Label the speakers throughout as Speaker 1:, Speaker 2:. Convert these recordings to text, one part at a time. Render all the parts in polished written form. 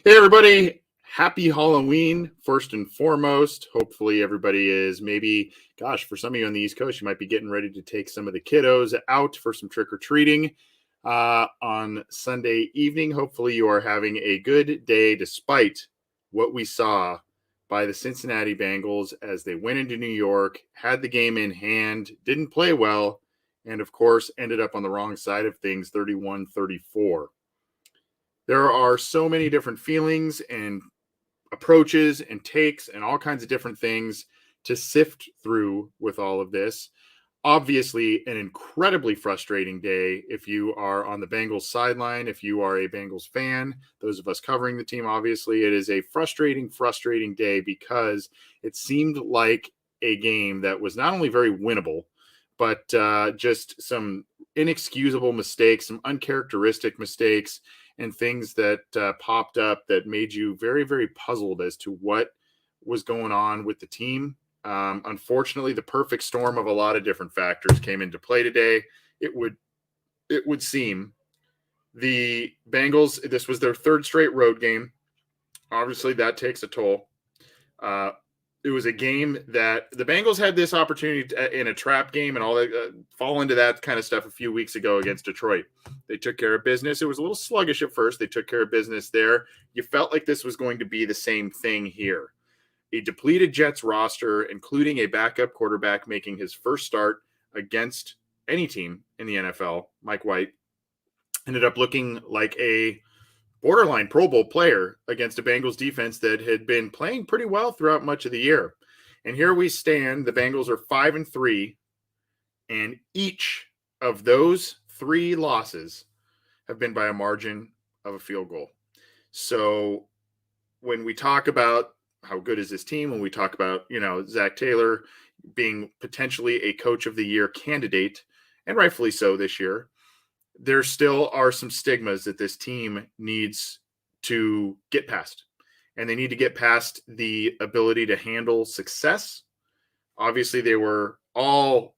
Speaker 1: Hey, everybody. Happy Halloween, first and foremost. Hopefully, everybody is for some of you on the East Coast, you might be getting ready to take some of the kiddos out for some trick or treating on Sunday evening. Hopefully, you are having a good day despite what we saw by the Cincinnati Bengals as they went into New York, had the game in hand, didn't play well, and of course, ended up on the wrong side of things 31-34. There are so many different feelings and approaches and takes and all kinds of different things to sift through with all of this. Obviously, an incredibly frustrating day if you are on the Bengals sideline, if you are a Bengals fan, those of us covering the team, obviously, it is a frustrating day because it seemed like a game that was not only very winnable, but just some inexcusable mistakes, some uncharacteristic mistakes, and things that popped up that made you very, very puzzled as to what was going on with the team. Unfortunately, the perfect storm of a lot of different factors came into play today. It would seem the Bengals, this was their third straight road game. Obviously, that takes a toll. It was a game that the Bengals had this opportunity in a trap game and all that, fall into that kind of stuff a few weeks ago against Detroit. They took care of business. It was a little sluggish at first. They took care of business there. You felt like this was going to be the same thing here. A depleted Jets roster, including a backup quarterback making his first start against any team in the NFL, Mike White, ended up looking like a borderline Pro Bowl player against a Bengals defense that had been playing pretty well throughout much of the year. And here we stand. The Bengals are 5-3, and each of those three losses have been by a margin of a field goal. So when we talk about how good is this team, when we talk about, Zach Taylor being potentially a coach of the year candidate, and rightfully so this year, there still are some stigmas that this team needs to get past. And they need to get past the ability to handle success. Obviously, they were all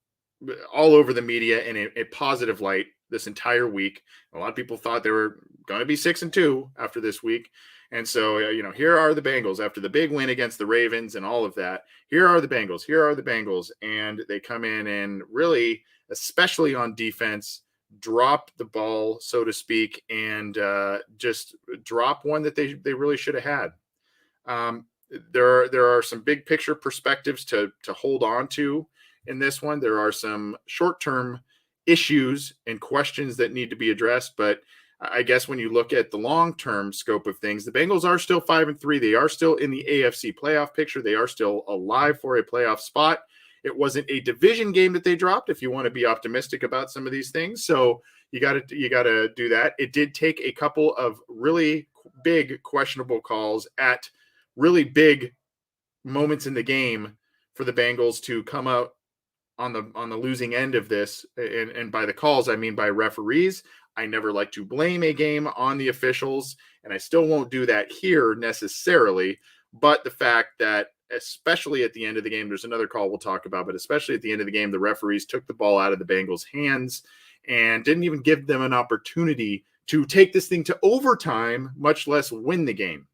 Speaker 1: over the media in a positive light this entire week. A lot of people thought they were going to be 6-2 after this week. And so, here are the Bengals after the big win against the Ravens and all of that. Here are the Bengals. And they come in and really, especially on defense, drop the ball, so to speak, and just drop one that they really should have had. There are some big picture perspectives to hold on to in this one. There are some short-term issues and questions that need to be addressed, but I guess when you look at the long-term scope of things, the Bengals are still 5-3. They are still in the AFC playoff picture. They are still alive for a playoff spot. It wasn't a division game that they dropped, if you want to be optimistic about some of these things. So you got to do that. It did take a couple of really big questionable calls at really big moments in the game for the Bengals to come out on the losing end of this. And by the calls, I mean by referees. I never like to blame a game on the officials, and I still won't do that here necessarily. But the fact that, especially at the end of the game, there's another call we'll talk about, but especially at the end of the game, the referees took the ball out of the Bengals' hands and didn't even give them an opportunity to take this thing to overtime, much less win the game.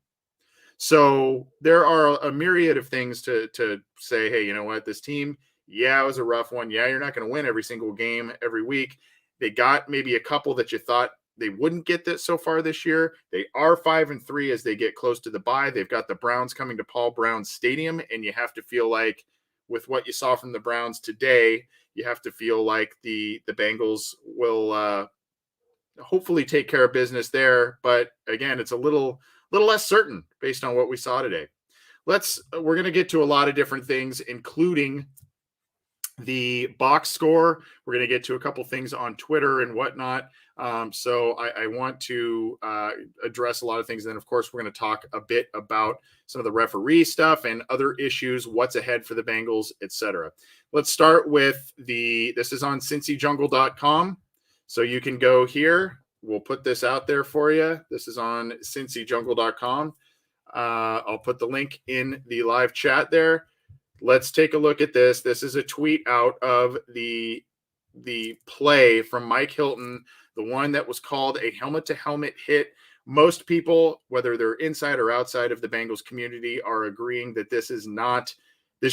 Speaker 1: So there are a myriad of things to say, hey, you know what, this team, it was a rough one. Yeah, you're not going to win every single game every week. They got maybe a couple that you thought they wouldn't get that so far this year. They are 5-3 as they get close to the bye. They've got the Browns coming to Paul Brown Stadium, and you have to feel like with what you saw from the Browns today, you have to feel like the Bengals will hopefully take care of business there. But again, it's a little less certain based on what we saw today. We're going to get to a lot of different things, including the box score. We're going to get to a couple things on Twitter and whatnot. So I want to address a lot of things. And then, of course, we're going to talk a bit about some of the referee stuff and other issues, what's ahead for the Bengals, etc. Let's start with this is on cincyjungle.com. So you can go here. We'll put this out there for you. This is on cincyjungle.com. I'll put the link in the live chat there. Let's take a look at this. This is a tweet out of the play from Mike Hilton, the one that was called a helmet-to-helmet hit Most people, whether they're inside or outside of the Bengals community, are agreeing that this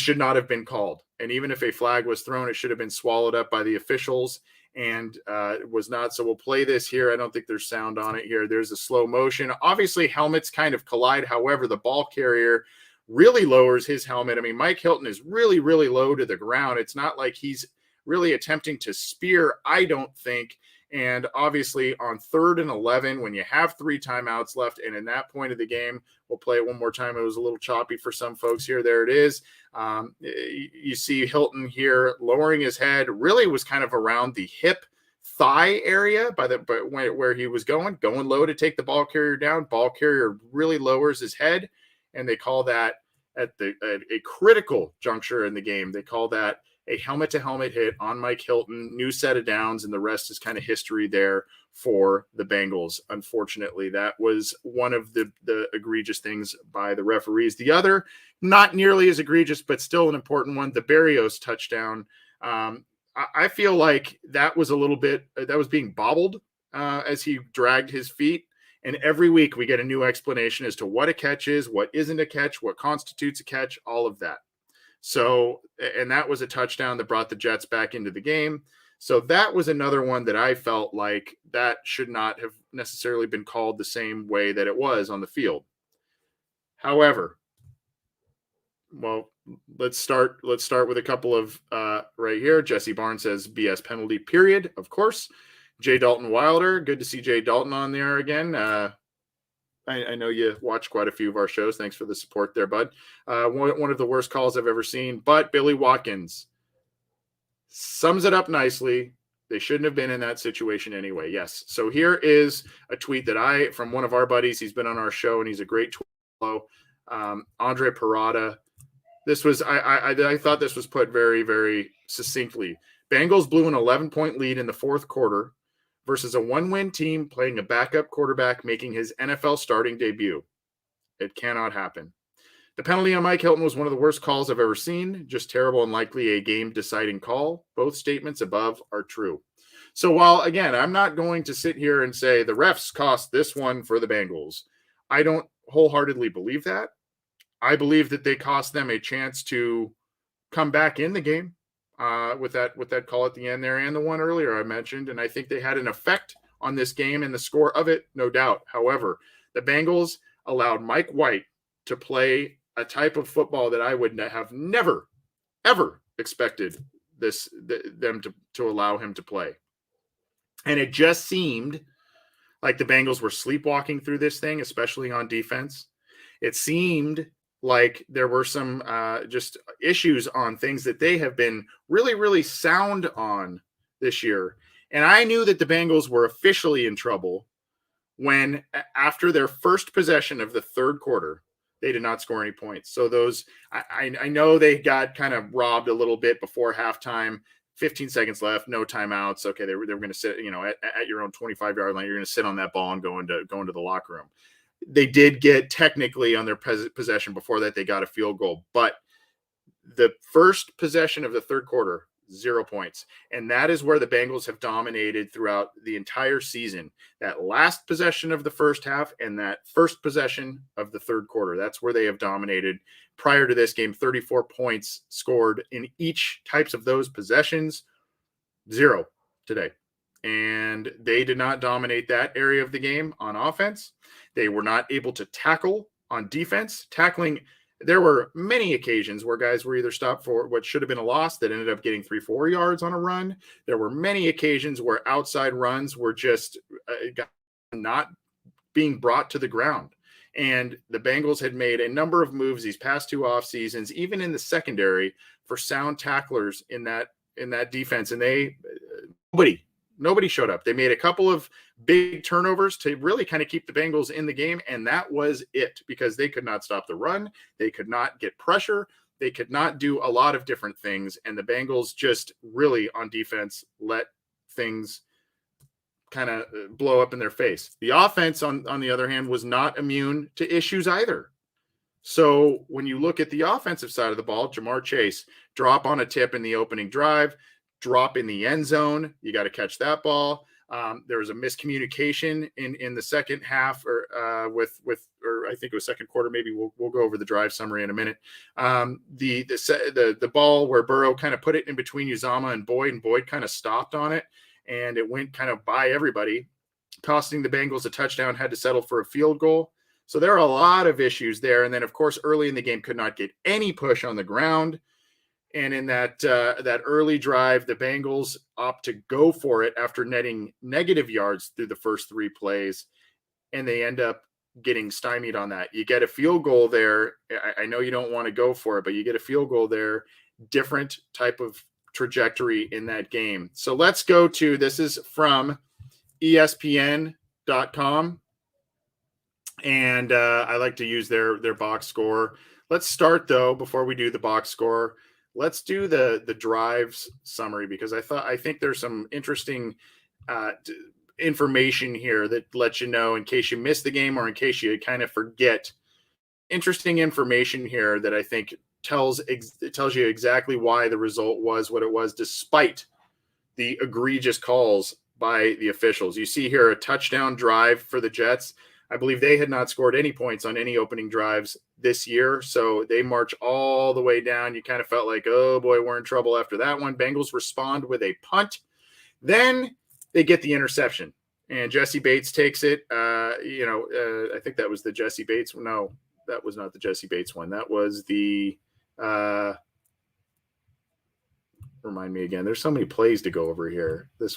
Speaker 1: should not have been called. And even if a flag was thrown, it should have been swallowed up by the officials and it was not. So we'll play this here. I don't think there's sound on it here. There's a slow motion. Obviously, helmets kind of collide. However, the ball carrier really lowers his helmet. I mean, Mike Hilton is really, really low to the ground. It's not like he's really attempting to spear, I don't think. And obviously on 3rd and 11, when you have 3 timeouts left, and in that point of the game, we'll play it one more time. It was a little choppy for some folks here. There it is. You see Hilton here lowering his head, really was kind of around the hip thigh area where he was going low to take the ball carrier down. Ball carrier really lowers his head, and they call that at a critical juncture in the game. They call that a helmet-to-helmet hit on Mike Hilton, new set of downs, and the rest is kind of history there for the Bengals. Unfortunately, that was one of the egregious things by the referees. The other, not nearly as egregious, but still an important one, the Berrios touchdown. I feel like that was being bobbled as he dragged his feet. And every week we get a new explanation as to what a catch is, what isn't a catch, what constitutes a catch, all of that. So, and that was a touchdown that brought the Jets back into the game. So that was another one that I felt like that should not have necessarily been called the same way that it was on the field. However, well, let's start with a couple of right here. Jesse Barnes says BS penalty, period. Of course. Jay Dalton Wilder. Good to see Jay Dalton on there again. I know you watch quite a few of our shows. Thanks for the support there, bud. One of the worst calls I've ever seen. But Billy Watkins sums it up nicely. They shouldn't have been in that situation anyway. Yes. So here is a tweet from one of our buddies. He's been on our show, and he's a great tweet. Andre Parada. This was I thought this was put very, very succinctly. Bengals blew an 11-point lead in the 4th quarter versus a 1-win team playing a backup quarterback making his NFL starting debut. It cannot happen. The penalty on Mike Hilton was one of the worst calls I've ever seen. Just terrible and likely a game-deciding call. Both statements above are true. So while, again, I'm not going to sit here and say the refs cost this one for the Bengals, I don't wholeheartedly believe that. I believe that they cost them a chance to come back in the game. With that call at the end there and the one earlier I mentioned. And I think they had an effect on this game and the score of it, no doubt. However, the Bengals allowed Mike White to play a type of football that I would have never, ever expected them to allow him to play. And it just seemed like the Bengals were sleepwalking through this thing, especially on defense. It seemed like there were some just issues on things that they have been really, really sound on this year. And I knew that the Bengals were officially in trouble when, after their first possession of the 3rd quarter, they did not score any points. So I know they got kind of robbed a little bit before halftime. 15 seconds left, no timeouts. Okay, they were going to sit, at your own 25-yard line. You're going to sit on that ball and go into the locker room. They did get technically on their possession before that. They got a field goal, but the first possession of the 3rd quarter, 0 points. And that is where the Bengals have dominated throughout the entire season. That last possession of the first half and that first possession of the 3rd quarter. That's where they have dominated. Prior to this game, 34 points scored in each types of those possessions, 0 today. And they did not dominate that area of the game on offense. They were not able to tackle on defense. Tackling, there were many occasions where guys were either stopped for what should have been a loss that ended up getting 3-4 yards on a run. There were many occasions where outside runs were just not being brought to the ground. And the Bengals had made a number of moves these past 2 off seasons, even in the secondary, for sound tacklers in that defense. And nobody showed up. They made a couple of big turnovers to really kind of keep the Bengals in the game, and that was it, because they could not stop the run. They could not get pressure. They could not do a lot of different things, and the Bengals just really, on defense, let things kind of blow up in their face. The offense, on the other hand, was not immune to issues either. So when you look at the offensive side of the ball, Jamar Chase, drop on a tip in the opening drive, drop in the end zone. You got to catch that ball. There was a miscommunication in the second half, or I think it was second quarter. Maybe we'll go over the drive summary in a minute. The ball where Burrow kind of put it in between Uzama and Boyd kind of stopped on it, and it went kind of by everybody, costing the Bengals a touchdown. Had to settle for a field goal. So there are a lot of issues there. And then, of course, early in the game, could not get any push on the ground. And in that early drive, the Bengals opt to go for it after netting negative yards through the first 3 plays, and they end up getting stymied on that. You get a field goal there. I know you don't want to go for it, but you get a field goal there. Different type of trajectory in that game. So let's go to, this is from ESPN.com. And I like to use their box score. Let's start, though, before we do the box score. Let's do the drives summary, because I think there's some interesting information here that lets you know, in case you missed the game or in case you kind of forget, interesting information here that I think tells you exactly why the result was what it was, despite the egregious calls by the officials. You see here a touchdown drive for the Jets. I believe they had not scored any points on any opening drives this year, so they march all the way down. You kind of felt like, oh boy, we're in trouble after that one. Bengals respond with a punt. Then they get the interception, and Jesse Bates takes it. I think that was the Jesse Bates. No, that was not the Jesse Bates one. That was the remind me again. There's so many plays to go over here. It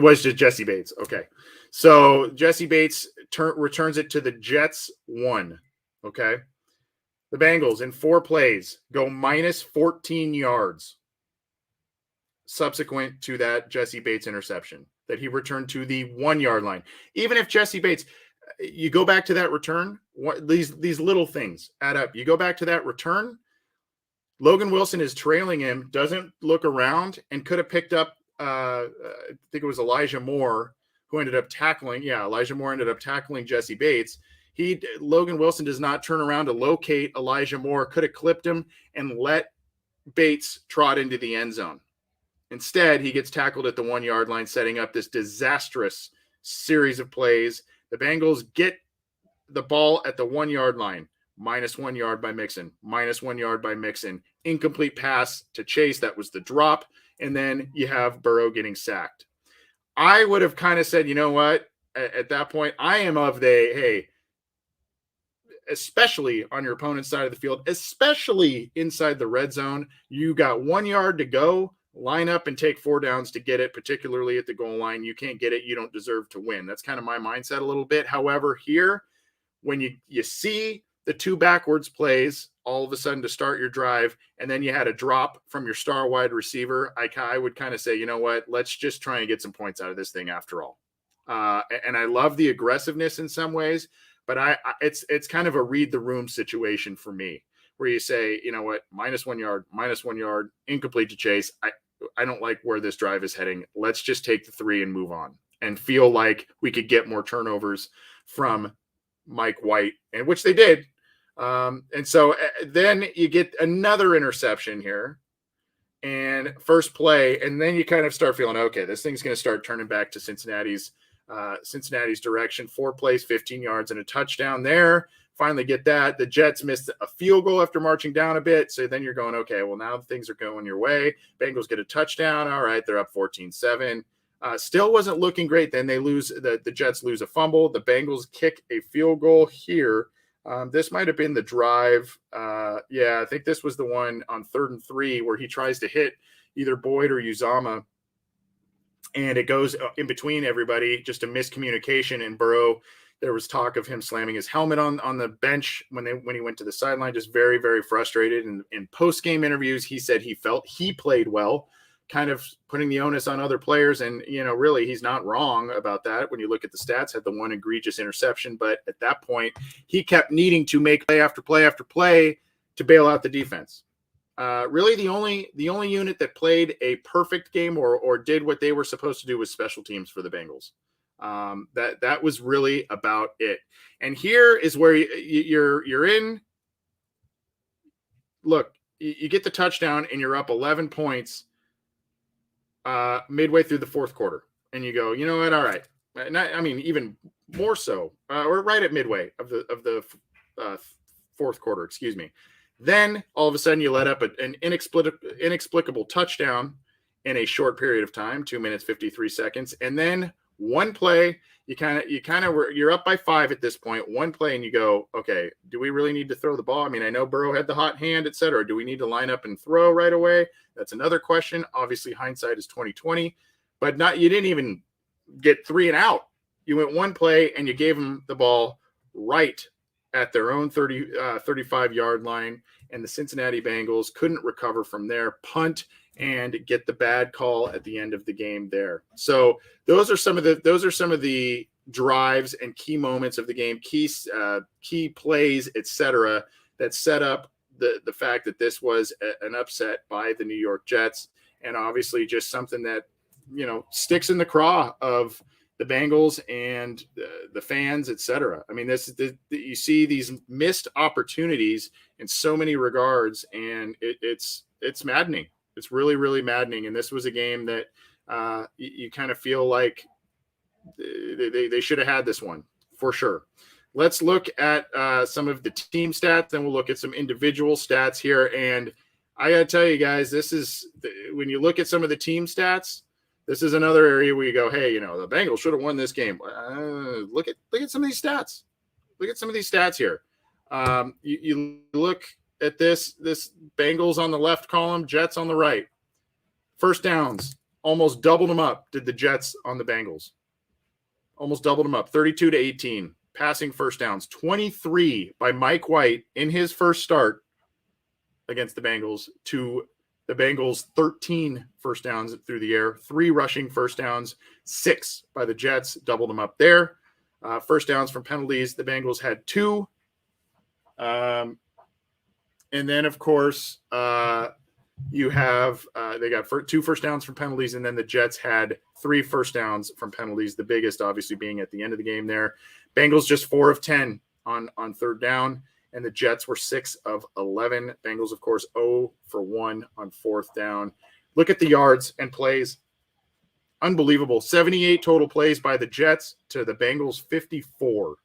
Speaker 1: was just Jesse Bates. Okay. So Jesse Bates returns it to the Jets 1. Okay. The Bengals in 4 plays go minus 14 yards subsequent to that Jesse Bates interception that he returned to the 1-yard line. Even if Jesse Bates, you go back to that return, these little things add up. You go back to that return, Logan Wilson is trailing him, doesn't look around, and could have picked up, I think it was Elijah Moore who ended up tackling. Yeah, Elijah Moore ended up tackling Jesse Bates. Logan Wilson does not turn around to locate Elijah Moore, could have clipped him and let Bates trot into the end zone. Instead, he gets tackled at the 1-yard line, setting up this disastrous series of plays. The Bengals get the ball at the 1-yard line. Minus 1 yard by Mixon, minus 1 yard by Mixon, incomplete pass to Chase. That was the drop. And then you have Burrow getting sacked. I would have kind of said, you know what, at that point, I am of hey, especially on your opponent's side of the field, especially inside the red zone, you got 1 yard to go, line up and take 4 downs to get it, particularly at the goal line. You can't get it, you don't deserve to win. That's kind of my mindset a little bit. However, here, when you see the 2 backwards plays all of a sudden to start your drive, and then you had a drop from your star wide receiver, I would kind of say, you know what, let's just try and get some points out of this thing after all. And I love the aggressiveness in some ways, but it's kind of a read the room situation for me, where you say, you know what, minus 1 yard, incomplete to Chase. I don't like where this drive is heading. Let's just take the 3 and move on, and feel like we could get more turnovers from Mike White, and which they did. And so then you get another interception here, and first play, and then you kind of start feeling, okay, this thing's going to start turning back to Cincinnati's direction. 4 plays, 15 yards, and a touchdown there. Finally get that. The Jets missed a field goal after marching down a bit. So then you're going, okay, well, now things are going your way. Bengals get a touchdown. All right, they're up 14-7. Still wasn't looking great. Then they lose. The Jets lose a fumble. The Bengals kick a field goal here. This might have been the drive. I think this was the one on 3rd and 3 where he tries to hit either Boyd or Uzama, and it goes in between everybody. Just a miscommunication. And Burrow, there was talk of him slamming his helmet on the bench when he went to the sideline. Just very, very frustrated. And in post-game interviews, he said he felt he played well, kind of putting the onus on other players. And, really, he's not wrong about that. When you look at the stats, had the one egregious interception, but at that point, he kept needing to make play after play after play to bail out the defense. Really, the only unit that played a perfect game or did what they were supposed to do was special teams for the Bengals. That was really about it. And here is where you're in. Look, you get the touchdown and you're up 11 points. midway through the fourth quarter, and you go, you know what? All right. Even more so, or right at midway of the fourth quarter, excuse me. Then all of a sudden you let up an inexplicable touchdown in a short period of time, 2 minutes 53 seconds, and then one play. You're up by 5 at this point. One play, and you go, okay, do we really need to throw the ball? I mean, I know Burrow had the hot hand, et cetera. Do we need to line up and throw right away? That's another question. Obviously, hindsight is 20/20, but you didn't even get 3 and out. You went one play and you gave them the ball right at their own 35-yard line, and the Cincinnati Bengals couldn't recover from there, punt, and get the bad call at the end of the game there. So those are some of the drives and key moments of the game, key plays, etc., that set up the fact that this was an upset by the New York Jets, and obviously just something that sticks in the craw of the Bengals and the fans, etc. I mean, you see these missed opportunities in so many regards, and it's maddening. It's really, really maddening. And this was a game that you kind of feel like they should have had this one for sure. Let's look at some of the team stats, then we'll look at some individual stats here. And I got to tell you guys, when you look at some of the team stats, this is another area where you go, hey, the Bengals should have won this game. Look at some of these stats. Look at some of these stats here. You look at this Bengals on the left column, Jets on the right. First downs, almost doubled them up, did the Jets on the Bengals. Almost doubled them up, 32-18. Passing first downs, 23 by Mike White in his first start against the Bengals to the Bengals 13 first downs through the air, 3 rushing first downs, 6 by the Jets, doubled them up there. First downs from penalties, the Bengals had 2. And then, of course, you have they got 2 first downs from penalties, and then the Jets had 3 first downs from penalties, the biggest obviously being at the end of the game there. Bengals just 4 of 10 on third down, and the Jets were 6 of 11. Bengals, of course, 0 for 1 on fourth down. Look at the yards and plays. Unbelievable. 78 total plays by the Jets to the Bengals 54.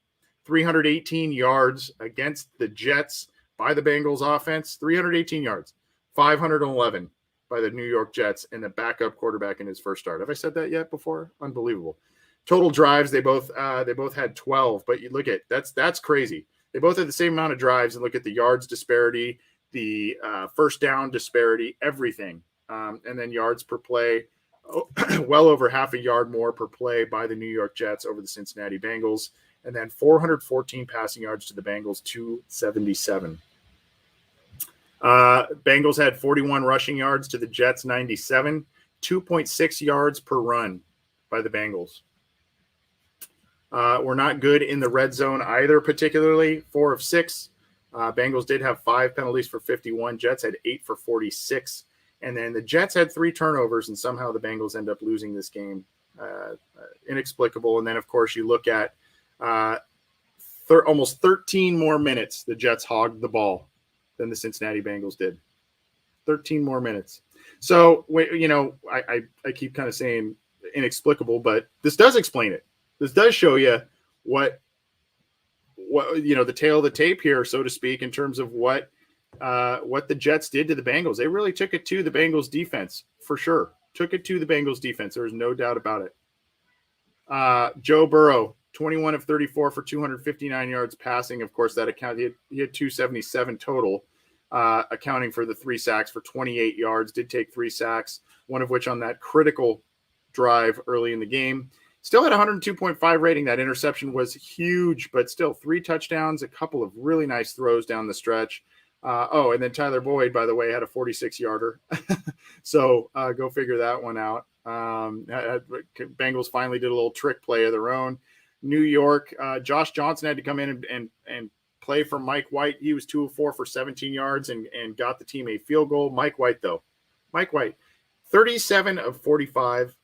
Speaker 1: 318 yards against the Jets by the Bengals offense. 318 yards. 511 by the New York Jets and the backup quarterback in his first start. Have I said that yet before? Unbelievable. Total drives, they both had 12, but you look at that's crazy. They both had the same amount of drives, and look at the yards disparity, the first down disparity, everything. And then yards per play, well over half a yard more per play by the New York Jets over the Cincinnati Bengals. And then 414 passing yards to the Bengals, 277. Bengals had 41 rushing yards to the Jets, 97. 2.6 yards per run by the Bengals. We're not good in the red zone either, particularly 4 of 6. Bengals did have 5 penalties for 51. Jets had 8 for 46. And then the Jets had 3 turnovers, and somehow the Bengals end up losing this game. Inexplicable. And then, of course, you look at almost 13 more minutes the Jets hogged the ball than the Cincinnati Bengals did. 13 more minutes. So, I keep kind of saying inexplicable, but this does explain it. This does show you what the tail of the tape here, so to speak, in terms of what the Jets did to the Bengals. They really took it to the Bengals defense, for sure. Took it to the Bengals defense. There's no doubt about it. Joe Burrow, 21 of 34 for 259 yards passing. Of course, that accounted. He had 277 total, accounting for the 3 sacks for 28 yards. Did take 3 sacks, one of which on that critical drive early in the game. Still had 102.5 rating. That interception was huge, but still 3 touchdowns, a couple of really nice throws down the stretch. And then Tyler Boyd, by the way, had a 46-yarder. So go figure that one out. Bengals finally did a little trick play of their own. New York, Josh Johnson had to come in and play for Mike White. He was 2 of 4 for 17 yards and got the team a field goal. Mike White, 37 of 45,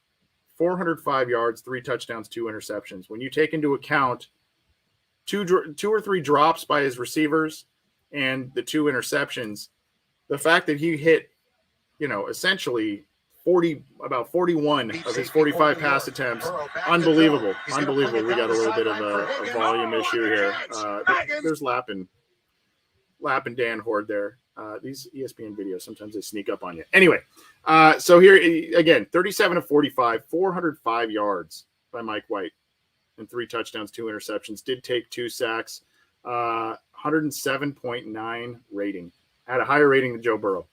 Speaker 1: 405 yards, 3 touchdowns, 2 interceptions. When you take into account two or three drops by his receivers and the 2 interceptions, the fact that he hit, essentially about 41 of his 45 pass attempts. Unbelievable. Unbelievable. We got a little bit of a volume issue here. There's Lappin Dan Horde there. These ESPN videos, sometimes they sneak up on you. Anyway, so here again, 37 of 45, 405 yards by Mike White and 3 touchdowns, 2 interceptions. Did take 2 sacks, 107.9 rating. Had a higher rating than Joe Burrow.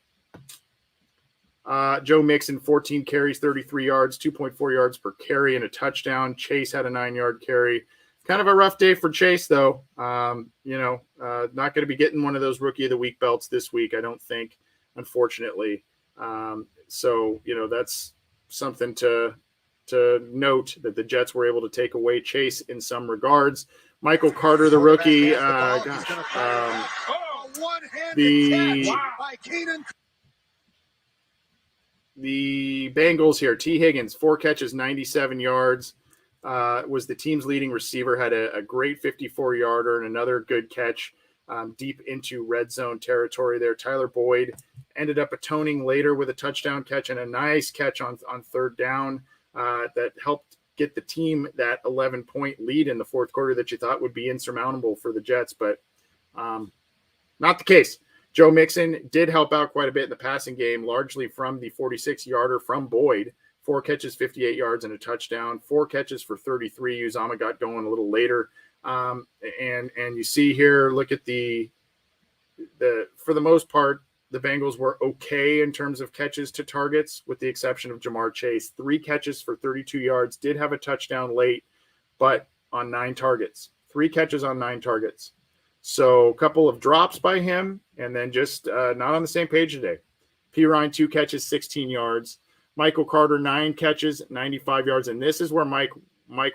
Speaker 1: Joe Mixon, 14 carries, 33 yards, 2.4 yards per carry and a touchdown. Chase had a 9-yard carry. Kind of a rough day for Chase, though. Not going to be getting one of those Rookie of the Week belts this week, I don't think, unfortunately. So that's something to note, that the Jets were able to take away Chase in some regards. Michael Carter, the rookie, the Bengals here, T. Higgins, 4 catches, 97 yards. Was the team's leading receiver, had a great 54-yarder and another good catch deep into red zone territory there. Tyler Boyd ended up atoning later with a touchdown catch and a nice catch on third down that helped get the team that 11-point lead in the fourth quarter that you thought would be insurmountable for the Jets, but not the case. Joe Mixon did help out quite a bit in the passing game, largely from the 46-yarder from Boyd. 4 catches, 58 yards, and a touchdown. 4 catches for 33. Uzama got going a little later. And you see here, look at the for the most part, the Bengals were okay in terms of catches to targets, with the exception of Jamar Chase. 3 catches for 32 yards, did have a touchdown late, but on 9 targets. 3 catches on 9 targets. So a couple of drops by him, and then just not on the same page today. P. Ryan, 2 catches, 16 yards. Michael Carter, 9 catches, 95 yards. And this is where Mike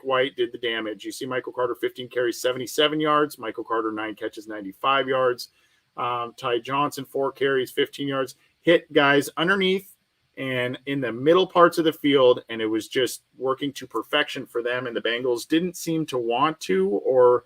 Speaker 1: White did the damage. You see Michael Carter, 15 carries, 77 yards. Michael Carter, 9 catches, 95 yards. Ty Johnson, 4 carries, 15 yards. Hit guys underneath and in the middle parts of the field, and it was just working to perfection for them. And the Bengals didn't seem to want to, or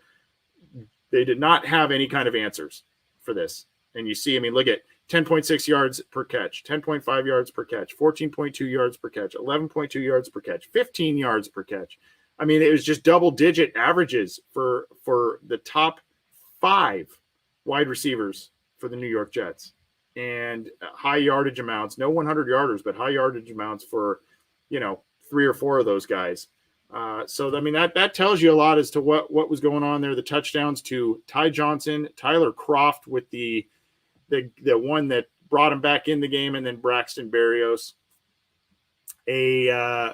Speaker 1: they did not have any kind of answers for this. And you see, look at 10.6 yards per catch, 10.5 yards per catch, 14.2 yards per catch, 11.2 yards per catch, 15 yards per catch. It was just double-digit averages for the top 5 wide receivers for the New York Jets. And high yardage amounts, no 100-yarders, but high yardage amounts for, 3 or 4 of those guys. So that tells you a lot as to what was going on there. The touchdowns to Ty Johnson, Tyler Kroft with the one that brought him back in the game, and then Braxton Berrios. A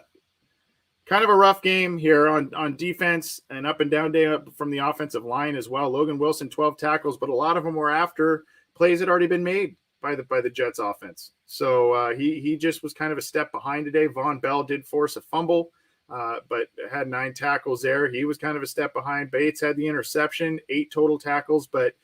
Speaker 1: kind of a rough game here on defense, and up and down day from the offensive line as well. Logan Wilson, 12 tackles, but a lot of them were after plays had already been made by the Jets offense. So he just was kind of a step behind today. Von Bell did force a fumble, but had 9 tackles there. He was kind of a step behind. Bates had the interception, 8 total tackles, but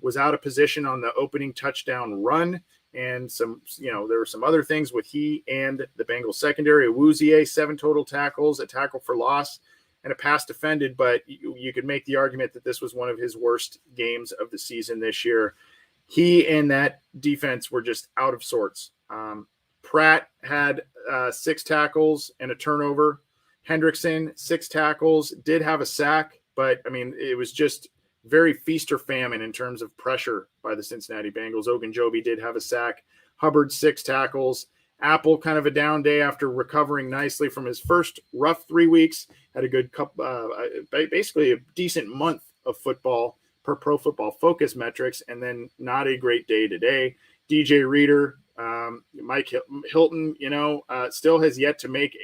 Speaker 1: was out of position on the opening touchdown run. And there were some other things with he and the Bengals secondary. Awuzie, 7 total tackles, a tackle for loss, and a pass defended. But you could make the argument that this was one of his worst games of the season this year. He and that defense were just out of sorts. Pratt had 6 tackles and a turnover. Hendrickson, 6 tackles, did have a sack, but it was just very feast or famine in terms of pressure by the Cincinnati Bengals. Ogunjobi did have a sack. Hubbard, 6 tackles. Apple, kind of a down day after recovering nicely from his first rough 3 weeks. Had a good basically a decent month of football per Pro Football Focus metrics, and then not a great day today. DJ Reader, Mike Hilton, still has yet to make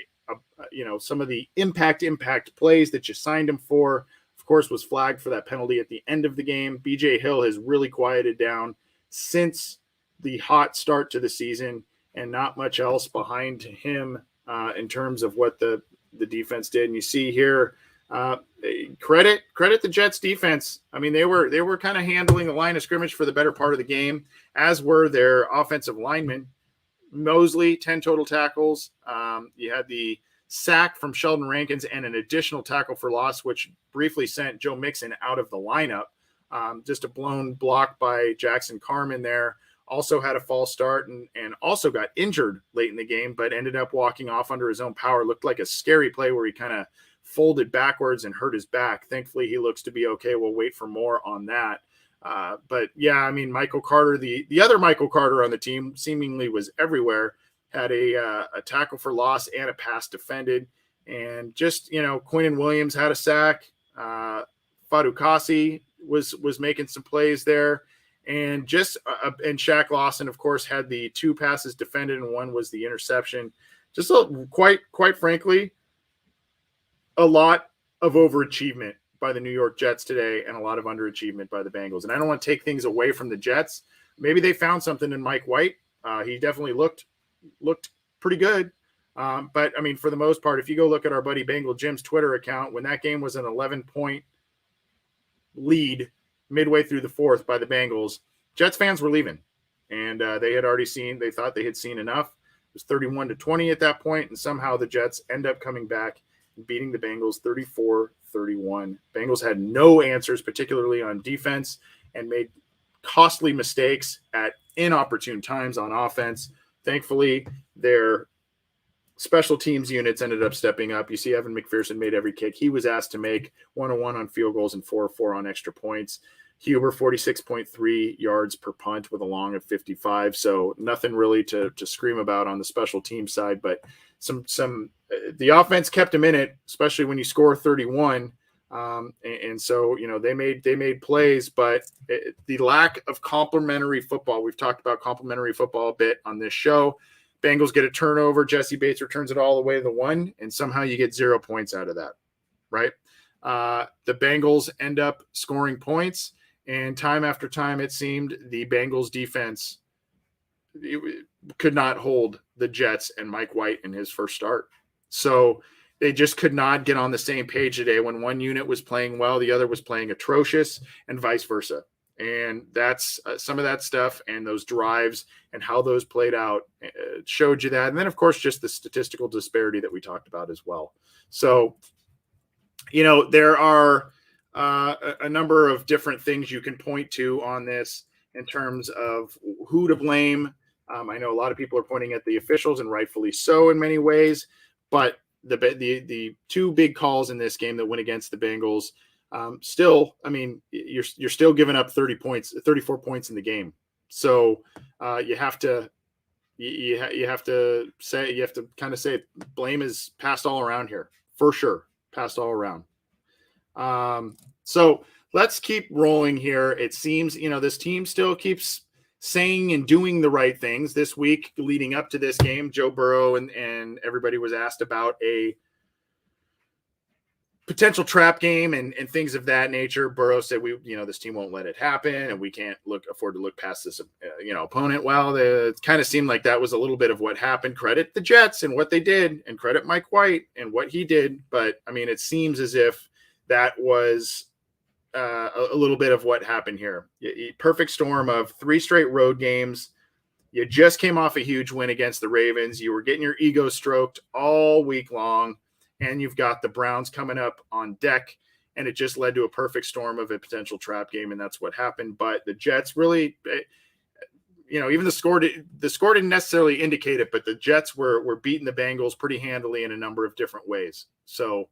Speaker 1: some of the impact plays that you signed him for. Of course, was flagged for that penalty at the end of the game. BJ Hill has really quieted down since the hot start to the season, and not much else behind him in terms of what the defense did. And you see here, credit the Jets defense. They were kind of handling the line of scrimmage for the better part of the game, as were their offensive linemen. Mosley, 10 total tackles. You had the sack from Sheldon Rankins and an additional tackle for loss, which briefly sent Joe Mixon out of the lineup. Just a blown block by Jackson Carman there. also had a false start and also got injured late in the game, but ended up walking off under his own power. Looked like a scary play where he kind of folded backwards and hurt his back. Thankfully, he looks to be okay. We'll wait for more on that. But yeah, I mean, Michael Carter, the other Michael Carter on the team seemingly was everywhere, had a tackle for loss and a pass defended. And just, Quinnen Williams had a sack. Fadukasi was making some plays there. And and Shaq Lawson, of course, had the 2 passes defended, and one was the interception. Just quite frankly, a lot of overachievement by the New York Jets today and a lot of underachievement by the Bengals. And I don't want to take things away from the Jets. Maybe they found something in Mike White. He definitely looked pretty good. But I mean, for the most part, if you go look at our buddy Bengal Jim's Twitter account, when that game was an 11-point lead midway through the 4th by the Bengals, Jets fans were leaving, and they thought they had seen enough. It was 31-20 at that point, and somehow the Jets end up coming back and beating the Bengals 34-31. Bengals had no answers, particularly on defense, and made costly mistakes at inopportune times on offense. Thankfully, their special teams units ended up stepping up. You see Evan McPherson made every kick he was asked to make, 101 on field goals and 4-4 on extra points. Huber, 46.3 yards per punt with a long of 55. So nothing really to scream about on the special team side, but the offense kept him in it, especially when you score 31. And so, they made plays, but the lack of complementary football, we've talked about complementary football a bit on this show. Bengals get a turnover. Jesse Bates returns it all the way to the 1, and somehow you get 0 points out of that, right? The Bengals end up scoring points, and time after time, it seemed the Bengals defense could not hold the Jets and Mike White in his first start. So they just could not get on the same page today. When one unit was playing well, the other was playing atrocious, and vice versa. And that's some of that stuff, and those drives and how those played out showed you that. And then, of course, just the statistical disparity that we talked about as well. So, there are a number of different things you can point to on this in terms of who to blame. I know a lot of people are pointing at the officials, and rightfully so in many ways, but the 2 big calls in this game that went against the Bengals, still, I mean, you're still giving up 34 points in the game. So you have to kind of say blame is passed all around here for sure. Passed all around. So let's keep rolling here. It seems, this team still keeps saying and doing the right things. This week leading up to this game, Joe Burrow and everybody was asked about a potential trap game and things of that nature. Burrow said, this team won't let it happen, and we can't afford to look past this, opponent. Well, it kind of seemed like that was a little bit of what happened. Credit the Jets and what they did, and credit Mike White and what he did. But I mean, it seems as if that was a little bit of what happened here. Perfect storm of 3 straight road games. You just came off a huge win against the Ravens. You were getting your ego stroked all week long, and you've got the Browns coming up on deck, and it just led to a perfect storm of a potential trap game, and that's what happened. But the Jets really, even the score didn't necessarily indicate it, but the Jets were beating the Bengals pretty handily in a number of different ways. So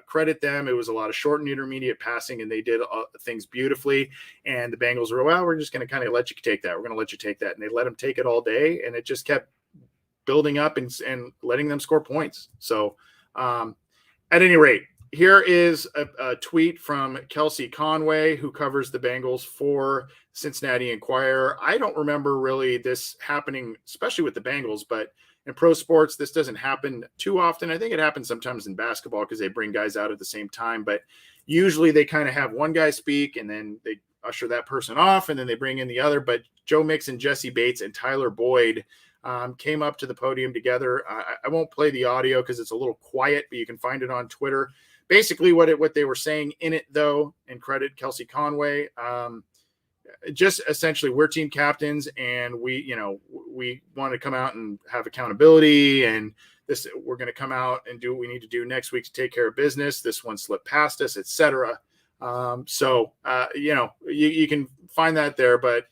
Speaker 1: credit them. It was a lot of short and intermediate passing, and they did things beautifully. And the Bengals were, we're just going to kind of let you take that. We're going to let you take that. And they let them take it all day, and it just kept building up and letting them score points. So at any rate, here is a tweet from Kelsey Conway, who covers the Bengals for Cincinnati Enquirer. I don't remember really this happening, especially with the Bengals, but in pro sports, this doesn't happen too often. I think it happens sometimes in basketball because they bring guys out at the same time, but usually they kind of have one guy speak and then they usher that person off and then they bring in the other. But Joe Mixon, Jesse Bates, and Tyler Boyd came up to the podium together. I won't play the audio because it's a little quiet, but you can find it on Twitter. Basically what they were saying in it, though, and credit Kelsey Conway, just essentially we're team captains and we want to come out and have accountability, and we're going to come out and do what we need to do next week to take care of business. This one slipped past us, etc. You can find that there, but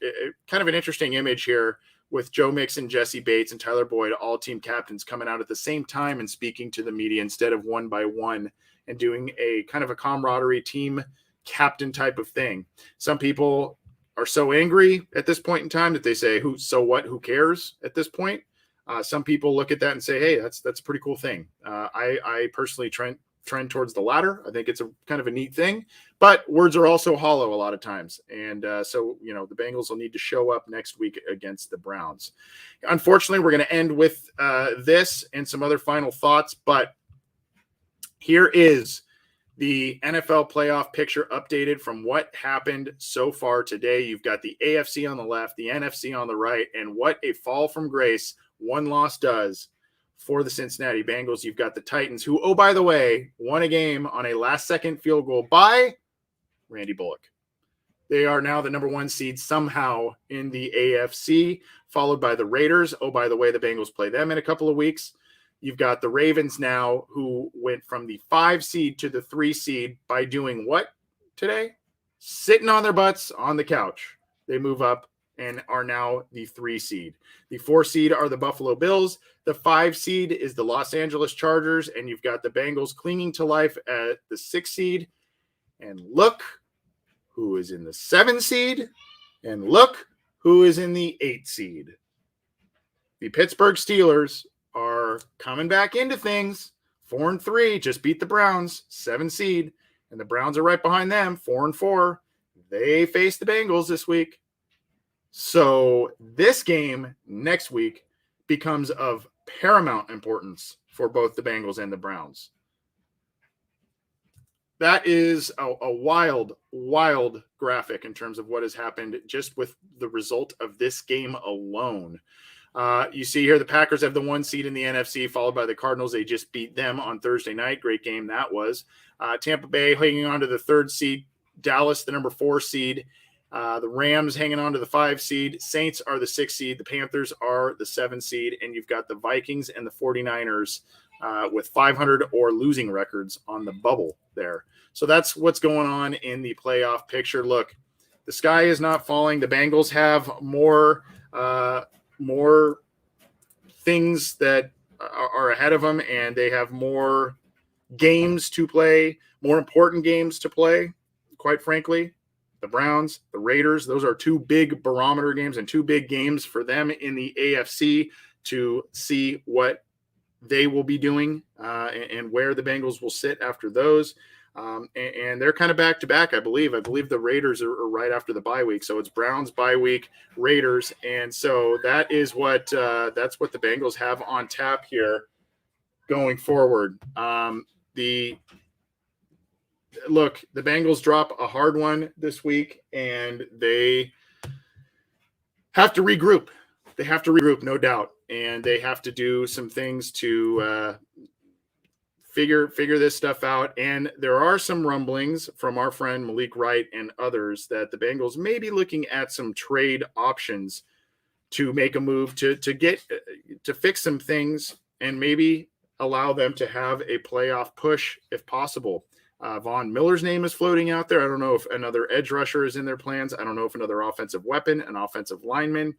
Speaker 1: kind of an interesting image here with Joe Mixon, Jesse Bates, and Tyler Boyd, all team captains, coming out at the same time and speaking to the media instead of one by one, and doing a kind of a camaraderie team captain type of thing. Some people are so angry at this point in time that they say, so what, who cares at this point? Some people look at that and say, hey, that's a pretty cool thing. I personally trend towards the latter. I think it's a kind of a neat thing, but words are also hollow a lot of times. And so, the Bengals will need to show up next week against the Browns. Unfortunately, we're going to end with this and some other final thoughts, but here is the NFL playoff picture updated from what happened so far today. You've got the AFC on the left, the NFC on the right, and what a fall from grace one loss does for the Cincinnati Bengals. You've got the Titans, who, oh, by the way, won a game on a last-second field goal by Randy Bullock. They are now the number 1 seed somehow in the AFC, followed by the Raiders. Oh, by the way, the Bengals play them in a couple of weeks. You've got the Ravens now, who went from the 5 seed to the 3 seed by doing what today? Sitting on their butts on the couch. They move up and are now the 3 seed. The 4 seed are the Buffalo Bills. The 5 seed is the Los Angeles Chargers, and you've got the Bengals clinging to life at the 6 seed. And look who is in the 7 seed, and look who is in the 8 seed. The Pittsburgh Steelers are coming back into things. 4-3, just beat the Browns, 7 seed, and the Browns are right behind them, 4-4. They face the Bengals this week. So this game next week becomes of paramount importance for both the Bengals and the Browns. That is a wild, wild graphic in terms of what has happened just with the result of this game alone. You see here the Packers have the 1 seed in the NFC, followed by the Cardinals. They just beat them on Thursday night. Great game that was. Tampa Bay hanging on to the 3rd seed. Dallas, the number 4 seed. The Rams hanging on to the 5 seed. Saints are the 6 seed. The Panthers are the 7 seed. And you've got the Vikings and the 49ers with 500 or losing records on the bubble there. So that's what's going on in the playoff picture. Look, the sky is not falling. The Bengals have more things that are ahead of them, and they have more games to play, more important games to play, quite frankly. The Browns, the Raiders, those are 2 big barometer games and 2 big games for them in the AFC to see what they will be doing and where the Bengals will sit after those. And they're kind of back-to-back, I believe. I believe the Raiders are right after the bye week. So it's Browns bye week, Raiders. And so that is that's what the Bengals have on tap here going forward. Look, the Bengals drop a hard one this week, and they have to regroup. They have to regroup, no doubt. And they have to do some things to figure this stuff out. And there are some rumblings from our friend Malik Wright and others that the Bengals may be looking at some trade options to make a move to fix some things and maybe allow them to have a playoff push if possible. Von Miller's name is floating out there. I don't know if another edge rusher is in their plans. I don't know if another offensive weapon, an offensive lineman,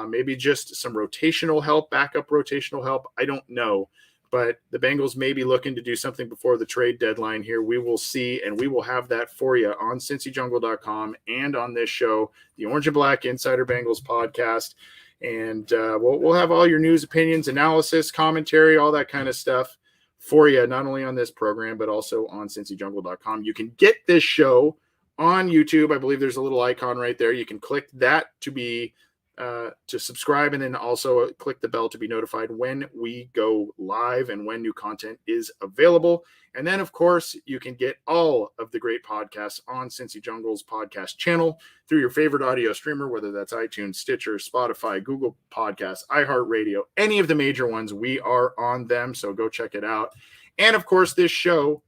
Speaker 1: maybe just some rotational help, backup rotational help. I don't know. But the Bengals may be looking to do something before the trade deadline here. We will see, and we will have that for you on CincyJungle.com and on this show, the Orange and Black Insider Bengals podcast. And we'll have all your news, opinions, analysis, commentary, all that kind of stuff for you, not only on this program, but also on CincyJungle.com. You can get this show on YouTube. I believe there's a little icon right there. You can click that to subscribe, and then also click the bell to be notified when we go live and when new content is available. And then, of course, you can get all of the great podcasts on Cincy Jungle's podcast channel through your favorite audio streamer, whether that's iTunes, Stitcher, Spotify, Google Podcasts, iHeartRadio, any of the major ones. We are on them, so go check it out. And, of course, this show,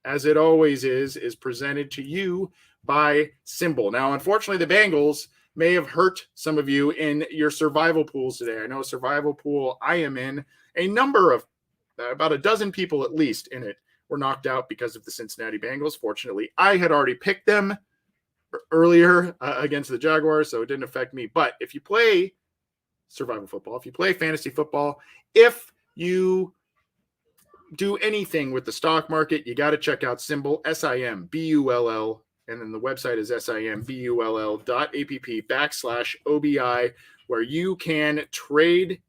Speaker 1: as it always is presented to you by Symbol. Now, unfortunately, the Bengals may have hurt some of you in your survival pools today. I know survival pool I am in, a number of about a dozen people at least in it were knocked out because of the Cincinnati Bengals. Fortunately, I had already picked them earlier against the Jaguars, so it didn't affect me. But if you play survival football, if you play fantasy football, if you do anything with the stock market, you got to check out Symbol, SIMBULL, and then the website is simbull.app/OBI, where you can trade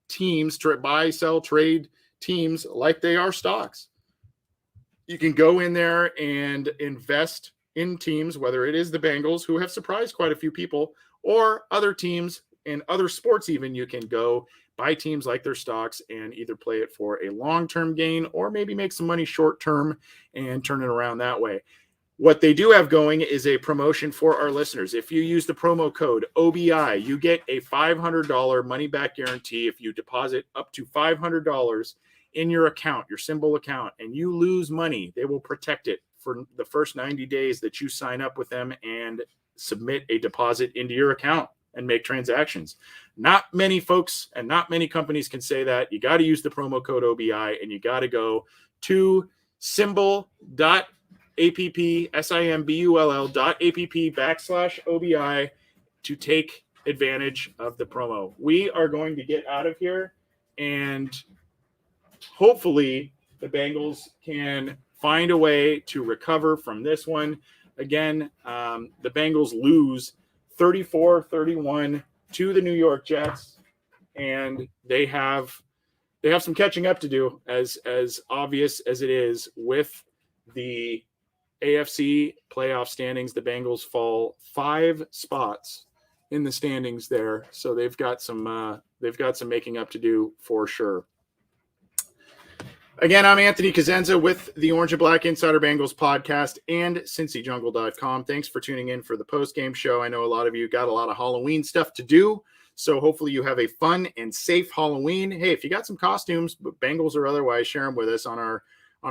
Speaker 1: teams, buy, sell, trade teams like they are stocks. You can go in there and invest in teams, whether it is the Bengals, who have surprised quite a few people, or other teams in other sports. Even you can go buy teams like their stocks and either play it for a long-term gain or maybe make some money short-term and turn it around that way. What they do have going is a promotion for our listeners. If you use the promo code OBI, you get a $500 money-back guarantee if you deposit up to $500 in your account, your Symbol account, and you lose money. They will protect it for the first 90 days that you sign up with them and submit a deposit into your account and make transactions. Not many folks and not many companies can say that. You got to use the promo code OBI, and you got to go to simbull.app/OBI to take advantage of the promo. We are going to get out of here, and hopefully the Bengals can find a way to recover from this one. Again, the Bengals lose 34-31 to the New York Jets, and they have some catching up to do, as obvious as it is with the AFC playoff standings. The Bengals fall 5 spots in the standings there, so they've got some making up to do for sure. Again, I'm Anthony Cosenza with the Orange and Black Insider Bengals podcast and CincyJungle.com. Thanks for tuning in for the post-game show. I know a lot of you got a lot of Halloween stuff to do, so hopefully you have a fun and safe Halloween. Hey, if you got some costumes, Bengals or otherwise, share them with us on our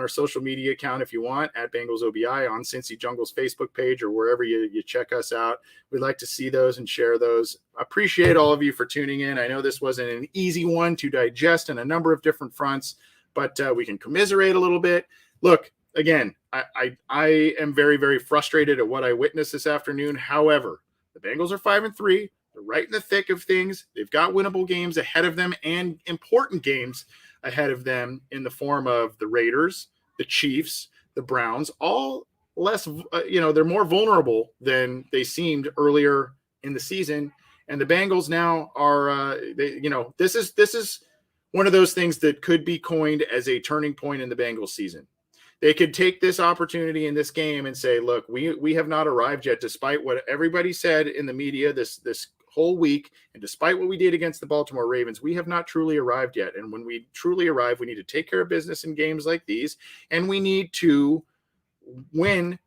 Speaker 1: social media account if you want, at Bengals OBI, on Cincy Jungle's Facebook page, or wherever you check us out. We'd like to see those and share those. Appreciate all of you for tuning in. I know this wasn't an easy one to digest in a number of different fronts, but we can commiserate a little bit. Look, again, I am very, very frustrated at what I witnessed this afternoon. However, the Bengals are 5-3. They're right in the thick of things. They've got winnable games ahead of them and important games ahead of them in the form of the Raiders, the Chiefs, the Browns, all less, they're more vulnerable than they seemed earlier in the season. And the Bengals now are, this is one of those things that could be coined as a turning point in the Bengals season. They could take this opportunity in this game and say, look, we have not arrived yet, despite what everybody said in the media this whole week, and despite what we did against the Baltimore Ravens, we have not truly arrived yet. And when we truly arrive, we need to take care of business in games like these, and we need to win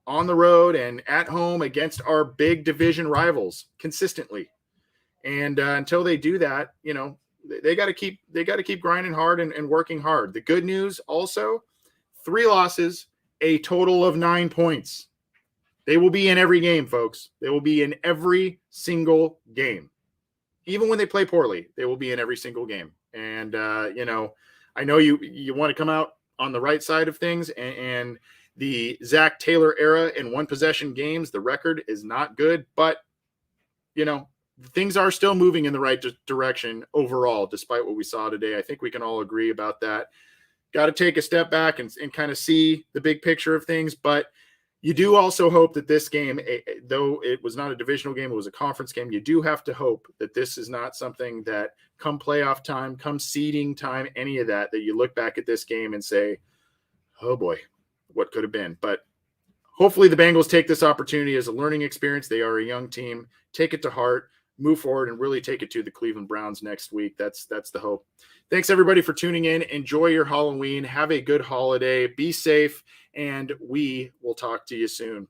Speaker 1: on the road and at home against our big division rivals consistently. And until they do that, they got to keep grinding hard and working hard. The good news also, 3 losses, a total of 9 points. They will be in every game, folks. They will be in every single game. Even when they play poorly, they will be in every single game. And, I know you want to come out on the right side of things, and the Zach Taylor era in one-possession games, the record is not good, but, things are still moving in the right direction overall, despite what we saw today. I think we can all agree about that. Got to take a step back and kind of see the big picture of things. But you do also hope that this game, though it was not a divisional game, it was a conference game, you do have to hope that this is not something that come playoff time, come seeding time, any of that you look back at this game and say, oh boy, what could have been. But hopefully the Bengals take this opportunity as a learning experience. They are a young team. Take it to heart. Move forward and really take it to the Cleveland Browns next week. That's the hope. Thanks everybody for tuning in. Enjoy your Halloween. Have a good holiday. Be safe, and we will talk to you soon.